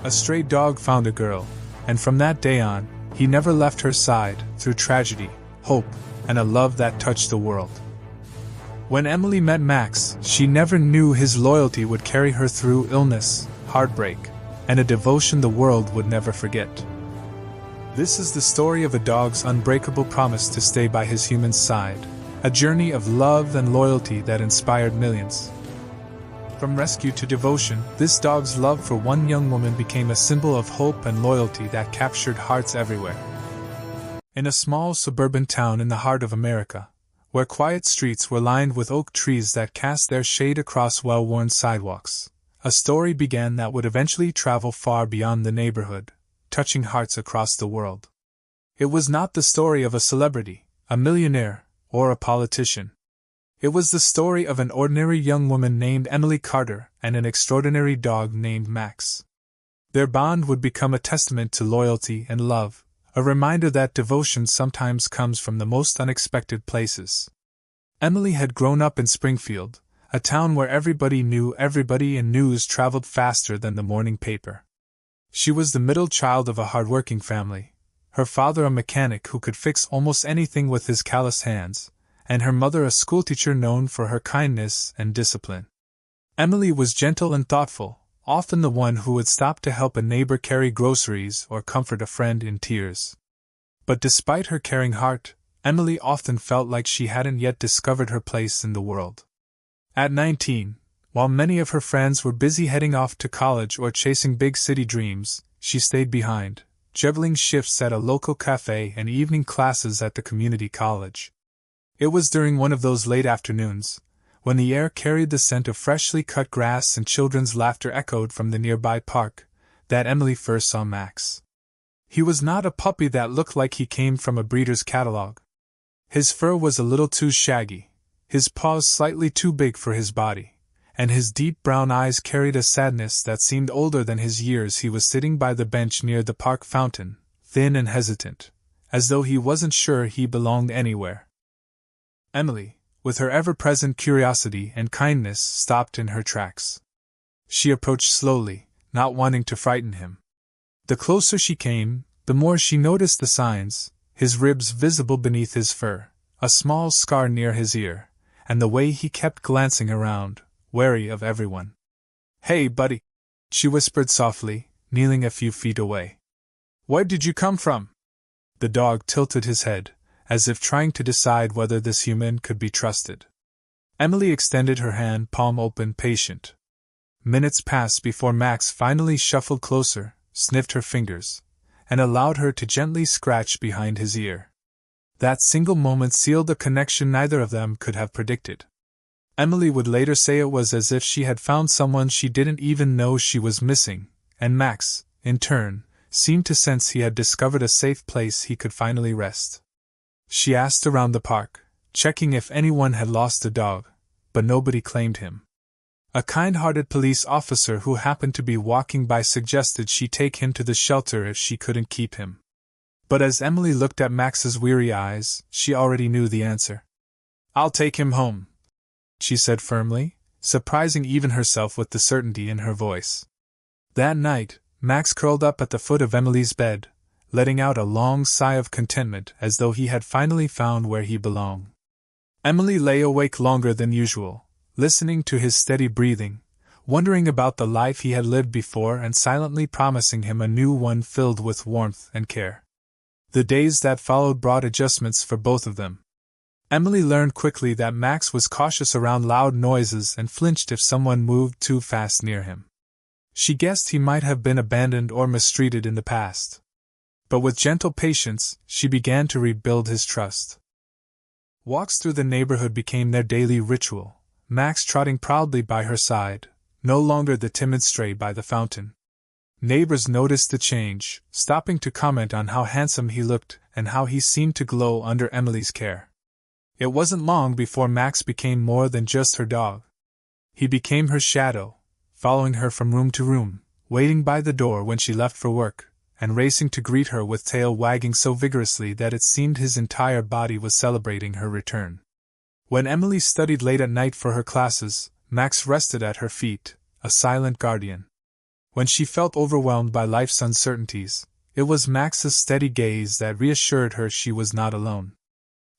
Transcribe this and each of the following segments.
a stray dog found a girl, and from that day on, he never left her side, through tragedy, hope, and a love that touched the world. When Emily met Max, she never knew his loyalty would carry her through illness, heartbreak, and a devotion the world would never forget. This is the story of a dog's unbreakable promise to stay by his human's side, a journey of love and loyalty that inspired millions. From rescue to devotion, this dog's love for one young woman became a symbol of hope and loyalty that captured hearts everywhere. In a small suburban town in the heart of America, where quiet streets were lined with oak trees that cast their shade across well-worn sidewalks, a story began that would eventually travel far beyond the neighborhood, touching hearts across the world. It was not the story of a celebrity, a millionaire, or a politician. It was the story of an ordinary young woman named Emily Carter and an extraordinary dog named Max. Their bond would become a testament to loyalty and love, a reminder that devotion sometimes comes from the most unexpected places. Emily had grown up in Springfield, a town where everybody knew everybody and news traveled faster than the morning paper. She was the middle child of a hard-working family, her father a mechanic who could fix almost anything with his calloused hands, and her mother a schoolteacher known for her kindness and discipline. Emily was gentle and thoughtful, often the one who would stop to help a neighbor carry groceries or comfort a friend in tears. But despite her caring heart, Emily often felt like she hadn't yet discovered her place in the world. At 19, while many of her friends were busy heading off to college or chasing big city dreams, she stayed behind, juggling shifts at a local cafe and evening classes at the community college. It was during one of those late afternoons, when the air carried the scent of freshly cut grass and children's laughter echoed from the nearby park, that Emily first saw Max. He was not a puppy that looked like he came from a breeder's catalog. His fur was a little too shaggy, his paws slightly too big for his body, and his deep brown eyes carried a sadness that seemed older than his years. He was sitting by the bench near the park fountain, thin and hesitant, as though he wasn't sure he belonged anywhere. Emily, with her ever-present curiosity and kindness, stopped in her tracks. She approached slowly, not wanting to frighten him. The closer she came, the more she noticed the signs, his ribs visible beneath his fur, a small scar near his ear, and the way he kept glancing around, wary of everyone. "Hey, buddy," she whispered softly, kneeling a few feet away. "Where did you come from?" The dog tilted his head, as if trying to decide whether this human could be trusted. Emily extended her hand, palm open, patient. Minutes passed before Max finally shuffled closer, sniffed her fingers, and allowed her to gently scratch behind his ear. That single moment sealed a connection neither of them could have predicted. Emily would later say it was as if she had found someone she didn't even know she was missing, and Max, in turn, seemed to sense he had discovered a safe place he could finally rest. She asked around the park, checking if anyone had lost a dog, but nobody claimed him. A kind-hearted police officer who happened to be walking by suggested she take him to the shelter if she couldn't keep him. But as Emily looked at Max's weary eyes, she already knew the answer. "I'll take him home," she said firmly, surprising even herself with the certainty in her voice. That night, Max curled up at the foot of Emily's bed, letting out a long sigh of contentment as though he had finally found where he belonged. Emily lay awake longer than usual, listening to his steady breathing, wondering about the life he had lived before and silently promising him a new one filled with warmth and care. The days that followed brought adjustments for both of them. Emily learned quickly that Max was cautious around loud noises and flinched if someone moved too fast near him. She guessed he might have been abandoned or mistreated in the past. But with gentle patience, she began to rebuild his trust. Walks through the neighborhood became their daily ritual, Max trotting proudly by her side, no longer the timid stray by the fountain. Neighbors noticed the change, stopping to comment on how handsome he looked and how he seemed to glow under Emily's care. It wasn't long before Max became more than just her dog. He became her shadow, following her from room to room, waiting by the door when she left for work, and racing to greet her with tail wagging so vigorously that it seemed his entire body was celebrating her return. When Emily studied late at night for her classes, Max rested at her feet, a silent guardian. When she felt overwhelmed by life's uncertainties, it was Max's steady gaze that reassured her she was not alone.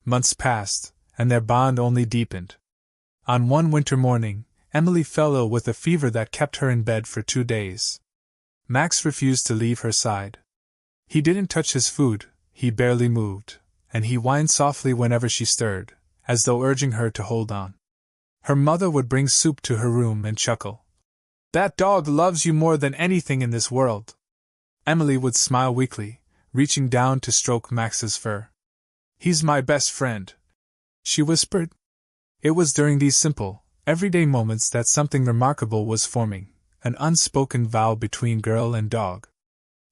Months passed, and their bond only deepened. On one winter morning, Emily fell ill with a fever that kept her in bed for 2 days. Max refused to leave her side. He didn't touch his food, he barely moved, and he whined softly whenever she stirred, as though urging her to hold on. Her mother would bring soup to her room and chuckle. "That dog loves you more than anything in this world." Emily would smile weakly, reaching down to stroke Max's fur. "He's my best friend," she whispered. It was during these simple, everyday moments that something remarkable was forming, an unspoken vow between girl and dog.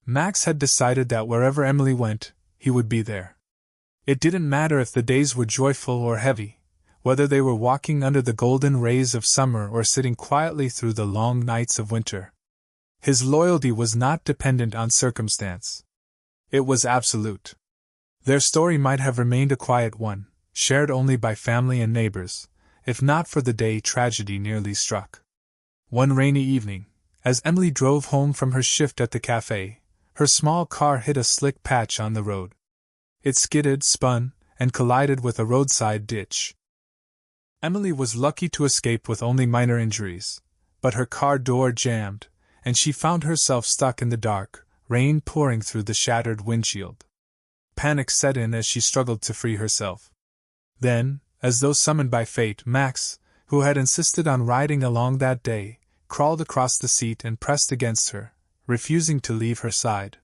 Max had decided that wherever Emily went, he would be there. It didn't matter if the days were joyful or heavy, whether they were walking under the golden rays of summer or sitting quietly through the long nights of winter. His loyalty was not dependent on circumstance. It was absolute. Their story might have remained a quiet one, shared only by family and neighbors, if not for the day tragedy nearly struck. One rainy evening, as Emily drove home from her shift at the cafe, her small car hit a slick patch on the road. It skidded, spun, and collided with a roadside ditch. Emily was lucky to escape with only minor injuries, but her car door jammed, and she found herself stuck in the dark, rain pouring through the shattered windshield. Panic set in as she struggled to free herself. Then, as though summoned by fate, Max, who had insisted on riding along that day, crawled across the seat and pressed against her, refusing to leave her side.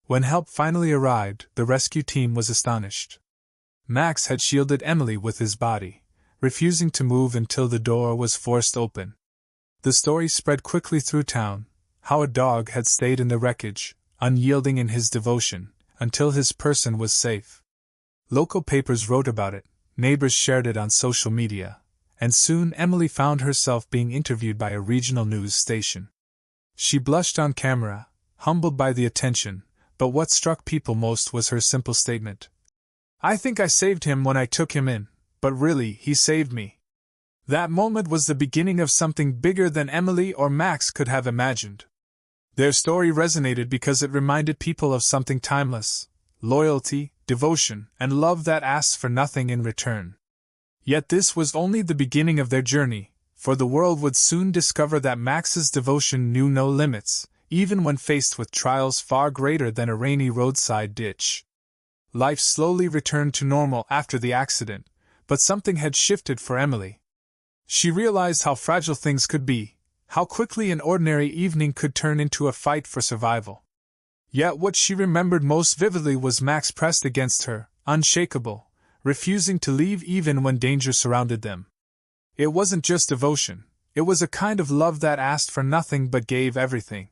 When help finally arrived, the rescue team was astonished. Max had shielded Emily with his body, refusing to move until the door was forced open. The story spread quickly through town, how a dog had stayed in the wreckage, unyielding in his devotion, until his person was safe. Local papers wrote about it, neighbors shared it on social media, and soon Emily found herself being interviewed by a regional news station. She blushed on camera, humbled by the attention, but what struck people most was her simple statement. "I think I saved him when I took him in, but really, he saved me." That moment was the beginning of something bigger than Emily or Max could have imagined. Their story resonated because it reminded people of something timeless: loyalty, devotion, and love that asks for nothing in return. Yet this was only the beginning of their journey, for the world would soon discover that Max's devotion knew no limits, even when faced with trials far greater than a rainy roadside ditch. Life slowly returned to normal after the accident, but something had shifted for Emily. She realized how fragile things could be, how quickly an ordinary evening could turn into a fight for survival. Yet what she remembered most vividly was Max pressed against her, unshakable, refusing to leave even when danger surrounded them. It wasn't just devotion, it was a kind of love that asked for nothing but gave everything.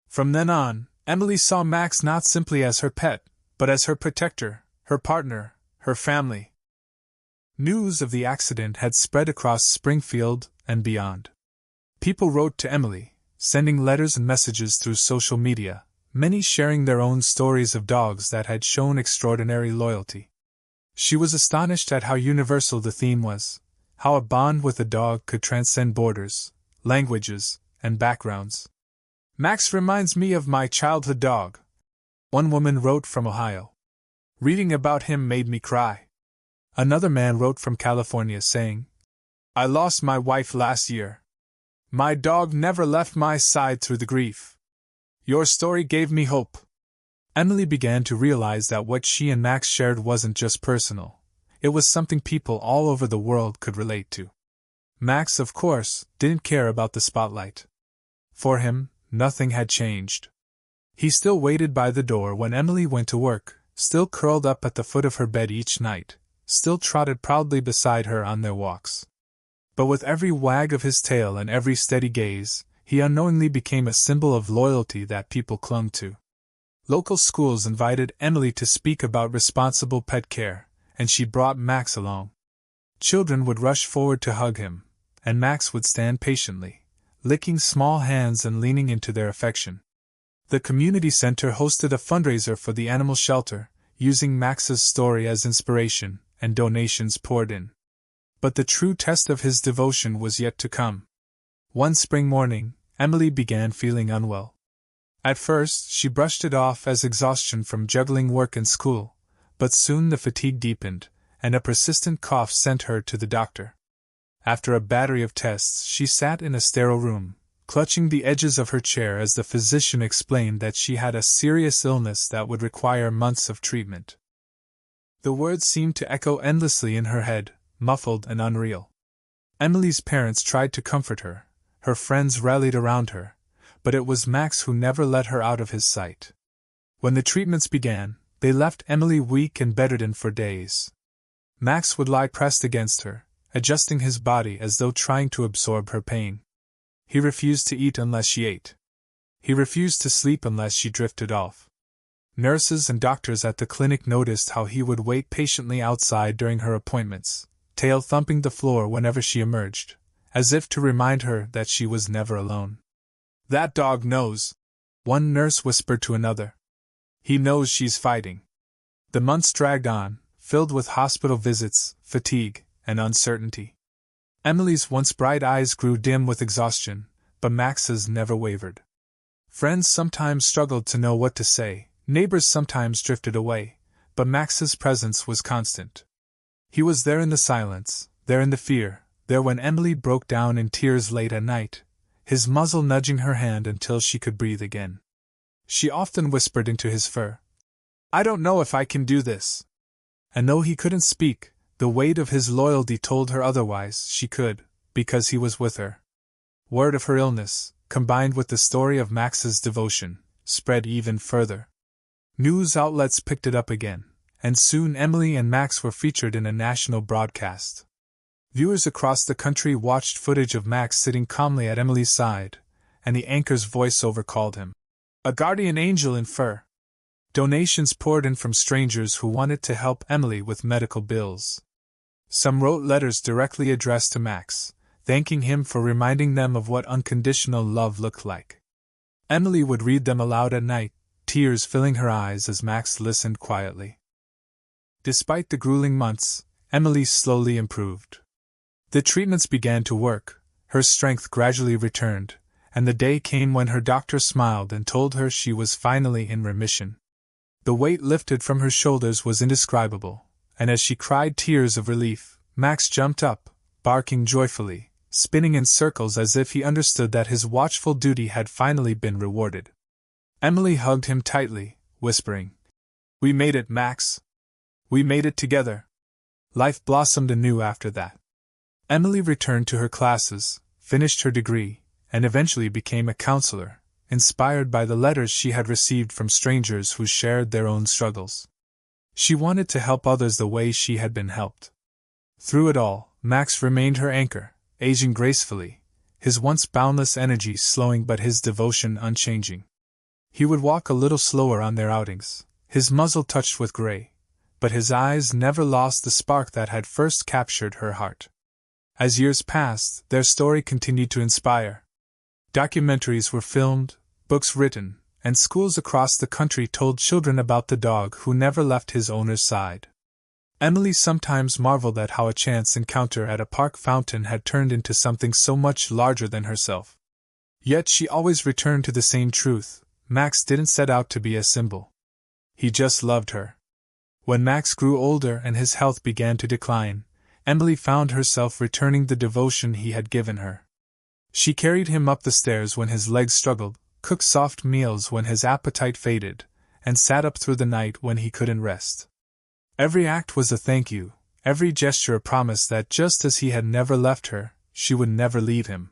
From then on, Emily saw Max not simply as her pet, but as her protector, her partner, her family. News of the accident had spread across Springfield and beyond. People wrote to Emily, sending letters and messages through social media, many sharing their own stories of dogs that had shown extraordinary loyalty. She was astonished at how universal the theme was, how a bond with a dog could transcend borders, languages, and backgrounds. "Max reminds me of my childhood dog," one woman wrote from Ohio. "Reading about him made me cry." Another man wrote from California saying, "I lost my wife last year. My dog never left my side through the grief. Your story gave me hope." Emily began to realize that what she and Max shared wasn't just personal, it was something people all over the world could relate to. Max, of course, didn't care about the spotlight. For him, nothing had changed. He still waited by the door when Emily went to work, still curled up at the foot of her bed each night, still trotted proudly beside her on their walks. But with every wag of his tail and every steady gaze, he unknowingly became a symbol of loyalty that people clung to. Local schools invited Emily to speak about responsible pet care, and she brought Max along. Children would rush forward to hug him, and Max would stand patiently, licking small hands and leaning into their affection. The community center hosted a fundraiser for the animal shelter, using Max's story as inspiration, and donations poured in. But the true test of his devotion was yet to come. One spring morning, Emily began feeling unwell. At first, she brushed it off as exhaustion from juggling work and school, but soon the fatigue deepened, and a persistent cough sent her to the doctor. After a battery of tests, she sat in a sterile room, clutching the edges of her chair as the physician explained that she had a serious illness that would require months of treatment. The words seemed to echo endlessly in her head, muffled and unreal. Emily's parents tried to comfort her, her friends rallied around her, but it was Max who never let her out of his sight. When the treatments began, they left Emily weak and bedridden for days. Max would lie pressed against her, adjusting his body as though trying to absorb her pain. He refused to eat unless she ate. He refused to sleep unless she drifted off. Nurses and doctors at the clinic noticed how he would wait patiently outside during her appointments, tail thumping the floor whenever she emerged, as if to remind her that she was never alone. "That dog knows," one nurse whispered to another. "He knows she's fighting." The months dragged on, filled with hospital visits, fatigue, and uncertainty. Emily's once bright eyes grew dim with exhaustion, but Max's never wavered. Friends sometimes struggled to know what to say, neighbors sometimes drifted away, but Max's presence was constant. He was there in the silence, there in the fear, there when Emily broke down in tears late at night, his muzzle nudging her hand until she could breathe again. She often whispered into his fur, "I don't know if I can do this." And though he couldn't speak, the weight of his loyalty told her otherwise. She could, because he was with her. Word of her illness, combined with the story of Max's devotion, spread even further. News outlets picked it up again, and soon Emily and Max were featured in a national broadcast. Viewers across the country watched footage of Max sitting calmly at Emily's side, and the anchor's voiceover called him a guardian angel in fur. Donations poured in from strangers who wanted to help Emily with medical bills. Some wrote letters directly addressed to Max, thanking him for reminding them of what unconditional love looked like. Emily would read them aloud at night, tears filling her eyes as Max listened quietly. Despite the grueling months, Emily slowly improved. The treatments began to work, her strength gradually returned, and the day came when her doctor smiled and told her she was finally in remission. The weight lifted from her shoulders was indescribable, and as she cried tears of relief, Max jumped up, barking joyfully, spinning in circles as if he understood that his watchful duty had finally been rewarded. Emily hugged him tightly, whispering, "We made it, Max. We made it together." Life blossomed anew after that. Emily returned to her classes, finished her degree, and eventually became a counselor, inspired by the letters she had received from strangers who shared their own struggles. She wanted to help others the way she had been helped. Through it all, Max remained her anchor, aging gracefully, his once boundless energy slowing but his devotion unchanging. He would walk a little slower on their outings, his muzzle touched with gray, but his eyes never lost the spark that had first captured her heart. As years passed, their story continued to inspire. Documentaries were filmed, books written, and schools across the country told children about the dog who never left his owner's side. Emily sometimes marveled at how a chance encounter at a park fountain had turned into something so much larger than herself. Yet she always returned to the same truth: Max didn't set out to be a symbol. He just loved her. When Max grew older and his health began to decline, Emily found herself returning the devotion he had given her. She carried him up the stairs when his legs struggled, cooked soft meals when his appetite faded, and sat up through the night when he couldn't rest. Every act was a thank you, every gesture a promise that just as he had never left her, she would never leave him.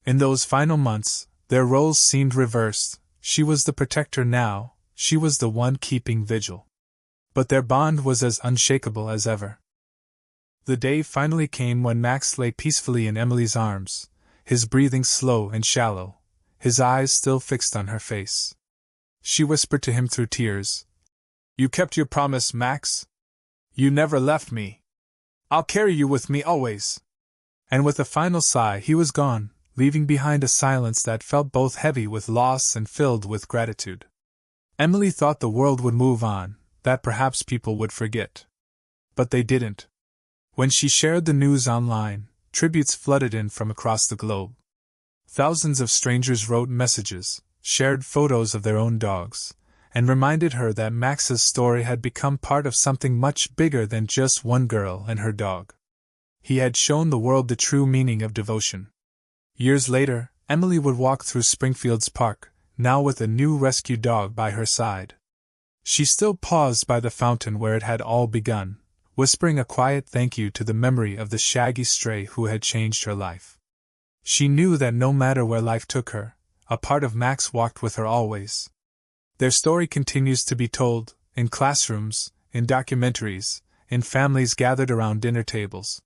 In those final months, their roles seemed reversed. She was the protector now, she was the one keeping vigil. But their bond was as unshakable as ever. The day finally came when Max lay peacefully in Emily's arms, his breathing slow and shallow, his eyes still fixed on her face. She whispered to him through tears, "You kept your promise, Max. You never left me. I'll carry you with me always." And with a final sigh he was gone, leaving behind a silence that felt both heavy with loss and filled with gratitude. Emily thought the world would move on, that perhaps people would forget. But they didn't. When she shared the news online, tributes flooded in from across the globe. Thousands of strangers wrote messages, shared photos of their own dogs, and reminded her that Max's story had become part of something much bigger than just one girl and her dog. He had shown the world the true meaning of devotion. Years later, Emily would walk through Springfield's park, now with a new rescue dog by her side. She still paused by the fountain where it had all begun, whispering a quiet thank you to the memory of the shaggy stray who had changed her life. She knew that no matter where life took her, a part of Max walked with her always. Their story continues to be told, in classrooms, in documentaries, in families gathered around dinner tables.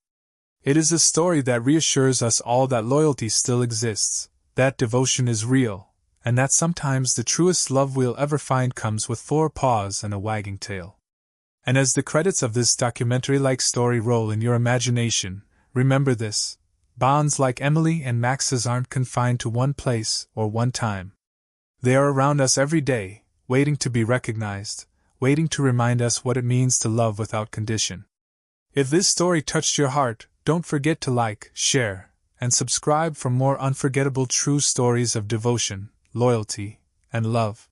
It is a story that reassures us all that loyalty still exists, that devotion is real, and that sometimes the truest love we'll ever find comes with 4 paws and a wagging tail. And as the credits of this documentary-like story roll in your imagination, remember this: bonds like Emily and Max's aren't confined to one place or one time. They are around us every day, waiting to be recognized, waiting to remind us what it means to love without condition. If this story touched your heart, don't forget to like, share, and subscribe for more unforgettable true stories of devotion, loyalty, and love.